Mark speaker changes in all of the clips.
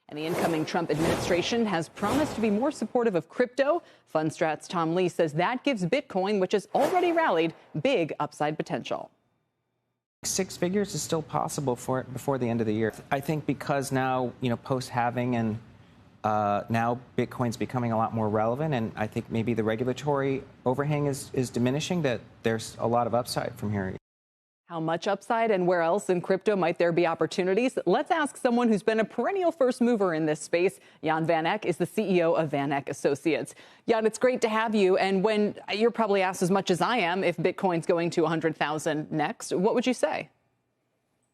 Speaker 1: And the incoming Trump administration has promised to be more supportive of crypto. Fundstrat's Tom Lee says that gives Bitcoin, which has already rallied, big upside potential.
Speaker 2: Six figures is still possible for it before the end of the year. I think because now, post-halving and now Bitcoin's becoming a lot more relevant, and I think maybe the regulatory overhang is diminishing, that there's a lot of upside from here.
Speaker 1: How much upside and where else in crypto might there be opportunities? Let's ask someone who's been a perennial first mover in this space. Jan Van Eck is the CEO of VanEck Associates. Jan, it's great to have you. And when you're probably asked as much as I am if Bitcoin's going to 100,000 next, what would you say?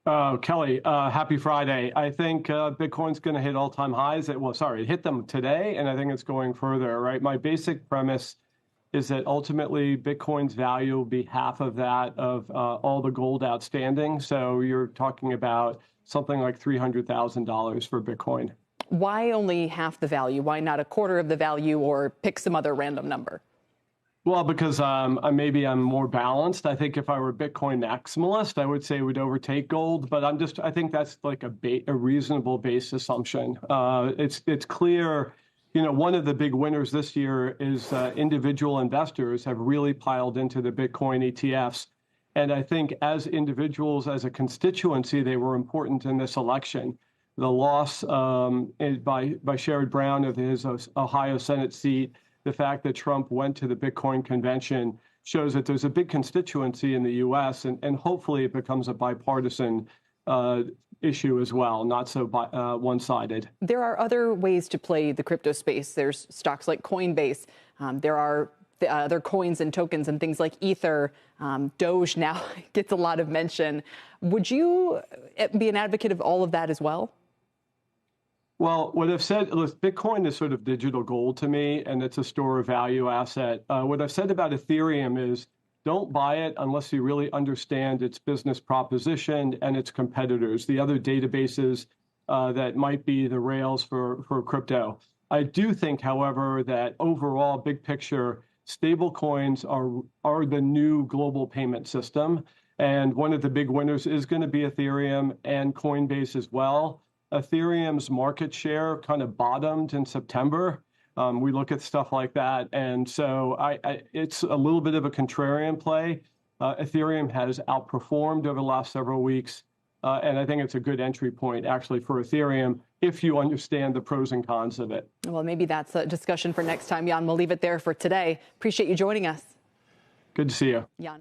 Speaker 3: Kelly, happy Friday. I think Bitcoin's going to hit all-time highs. It hit them today, and I think it's going further, right? My basic premise is that ultimately Bitcoin's value will be half of that of all the gold outstanding. So you're talking about something like $300,000 for Bitcoin.
Speaker 1: Why only half the value? Why not a quarter of the value, or pick some other random number?
Speaker 3: Well, because maybe I'm more balanced. I think if I were a Bitcoin maximalist, I would say it would overtake gold. But I think that's like a reasonable base assumption. It's clear. One of the big winners this year is individual investors have really piled into the Bitcoin ETFs. And I think as individuals, as a constituency, they were important in this election. The loss by Sherrod Brown of his Ohio Senate seat, the fact that Trump went to the Bitcoin convention shows that there's a big constituency in the U.S. and hopefully it becomes a bipartisan issue as well, not so one-sided.
Speaker 1: There are other ways to play the crypto space. There's stocks like Coinbase. There are the other coins and tokens and things like Ether. Doge now gets a lot of mention. Would you be an advocate of all of that as well?
Speaker 3: Well, what I've said, Bitcoin is sort of digital gold to me, and it's a store of value asset. What I've said about Ethereum is don't buy it unless you really understand its business proposition and its competitors, the other databases that might be the rails for crypto. I do think, however, that overall, big picture, stable coins are the new global payment system. And one of the big winners is going to be Ethereum and Coinbase as well. Ethereum's market share kind of bottomed in September. We look at stuff like that. And so it's a little bit of a contrarian play. Ethereum has outperformed over the last several weeks. And I think it's a good entry point, actually, for Ethereum, if you understand the pros and cons of it.
Speaker 1: Well, maybe that's a discussion for next time, Jan. We'll leave it there for today. Appreciate you joining us.
Speaker 3: Good to see you.
Speaker 1: Jan.